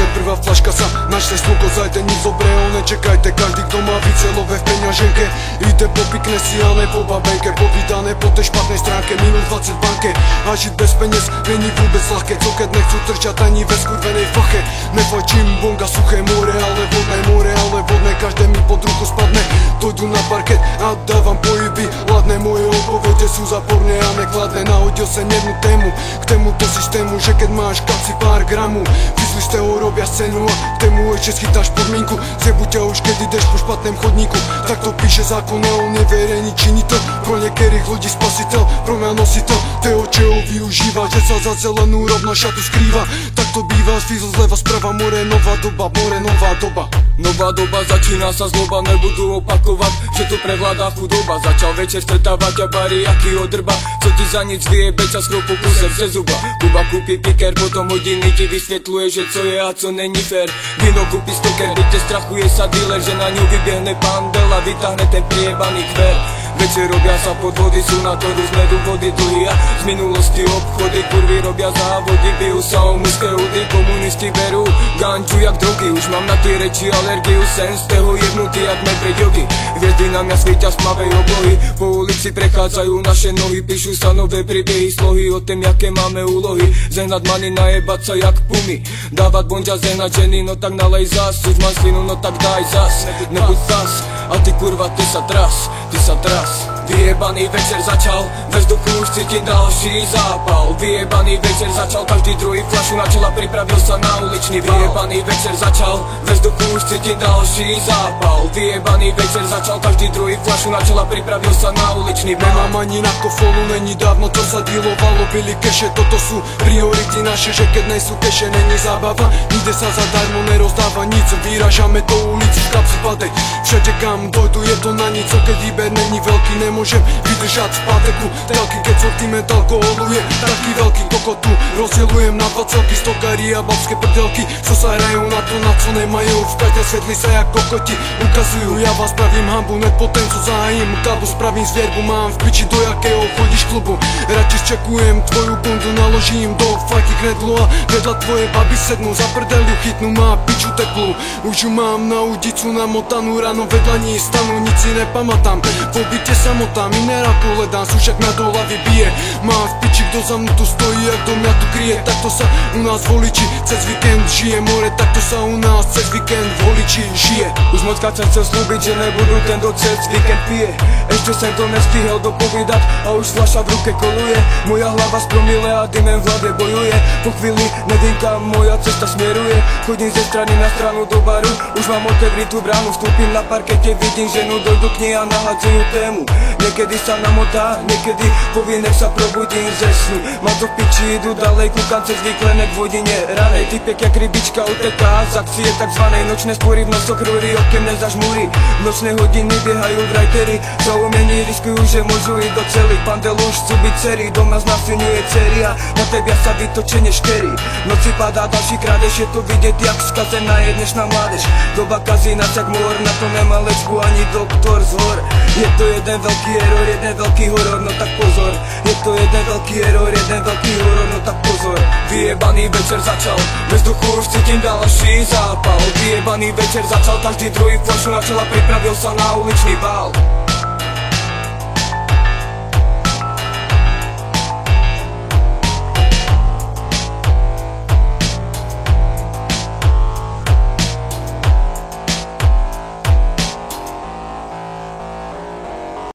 že prvá flaška sa načne slúkozajte, nič dobrého nečekajte. Každý, kto má vícelové v peňaženke, ide po pikne si a ne po babenke. Povídané po tej špatnej stránke, minus 20 v banke. A žiť bez peniaz není vôbec ľahké, co keď nechcú trčať ani ve skurvenej fache. Nefajčím bonga, suché more, ale vodné, každé mi pod ruku spadne. Dojdu na parket a dávam pohyby ladné, moje odpovede sú záporné a nekladné. Nahodil sa jednu tému k tomuto systému, že keď máš kapsi pár gramu, vyzli z toho robia scénu a k tému ešte schytáš podmienku. Zjebu ťa už keď ideš po špatném chodníku, tak to píše zákon a on neverejný činiteľ. Pro niektorých ľudí spasiteľ, pro mňa nositeľ toho, čo ho využíva, že sa za zelenú rovno šatu skrýva. Tak to býva, zvýzol zleva sprava, more nová doba, more nová doba. Nová doba, začína sa zloba, nebudú opakovať, že tu prevládá chudoba. Začal večer stretávať a bary, jaký odrba, co ti za nic vyjebe čas kropu kuse ze zuba. Kuba kúpi piker, potom hodiny ti vysvetľuje, že co je a co není fér. Víno kúpi stoker, byte strachuje sa dealer, že na ňu vyběhne pandel a vytáhne ten priebaný kver. Večer robia sa podvody, sú na to rôzne dôvody dlhy a z minulosti obchody. Kurvy robia závody, bijú sa o mužské údy, komunisti berú ganču jak drogy. Už mám na tie reči alergiu, sen z toho jebnutý jak medveď jogy. Hviezdy na mňa svietia z tmavej oblohy, po ulici prechádzajú naše nohy, píšu sa nové príbehy, slohy o tém, jaké máme úlohy. Zehnať many, najebať sa jak pumy, dávať bonďa, zehnať ženy, no tak nalej zas. Už mám slinu, no tak daj zas, nebuď zas. A ty kurva, ty sa tras, ty sa tras. Vyjebaný večer začal, ve vzduchu už cítim další zápal. Vyjebaný večer začal, každý druhý flašu na čela, pripravil sa na uličný val. Vyjebaný večer začal, ve vzduchu už cítim další zápal. Vyjebaný večer začal, každý druhý flašu na čela, pripravil sa na uličný val. Nemám ani na kofolu, není dávno to sa dealovalo, byli keše, toto sú priority naše, že keď nejsú keše, není zábava. Nikde sa zadarmo nerozdáva nic, vyražame do ulici v kapsi padej. Všade kam dojdu je to na nic, keď výber není veľký, nemôžem vydržať v páteku telky, keď sortiment alkoholu je taký veľký, kokotu rozdielujem na 2 celky, stokári a babské prdelky, co sa hrajú na to, na co nemajú. V každé svetli sa jak kokoti ukazujú, ja vás spravím hambu, net po ten, co zahájim kalbu, spravím zvierbu, mám v piči, do jakého chodíš klubu. Radšej čekujem tvoju kundu, naložím do fajky knedlu a vedľa tvoje baby sednú, za prdeliu chytnú ma piču teplú. Už ju mám na udicu namotanú, ráno vedľa ní stanú, nic si nepamätám, v obyte samotám, minerálku hledám, súšak na do hlavy bije. Mám v piči, kto za mnou tu stojí, jak do mňa tu kryje. Takto sa u nás voliči cez víkend žije, more, takto sa u nás cez víkend voliči žije. Už mockrát som chcel slúbiť, že nebudu ten, kto cez víkend pije. Ešte som to nestihol dopovídať a už fľaša v ruke koluje. Moja hlava z promile a dymem v hlave bojuje. Po chvíli neviem, kam moja cesta smeruje. Chodím ze strany na stranu do baru, už mám otevritú bránu, vstúpim na parkete, vidím ženu, dojdu k nej a nahádzajú tému. Niekedy sa namotá, niekedy povie, nech sa probudím ze snu. Mám to v piči, idú ďalej, kúkam cez výklenek v hodine ranej. Typek jak rybička uteká z akcie takzvanej nočné spory, v nosoch rúry, okem nezažmúri. V nočné hodiny biehajú vrajtery, zaumení riskujú, že môžu ísť do celý. Pandel už chcú byť dcery, doma znasilňuje dcery a na tebia sa vytočene škerí. V noci padá další krádež, je to vidieť jak skazená je dnešná mládež. Doba kazí nás jak mor, na to nemá lečku ani doktor z hor. Je to jeden veľký error, jeden veľký horor, no tak pozor. Je to jeden veľký error, jeden veľký horor, no tak pozor. Vyjebaný večer začal, ve vzduchu už cítim další zápal. Vyjebaný večer začal, každý druhý flašu na čela, pripravil sa na uličný bál.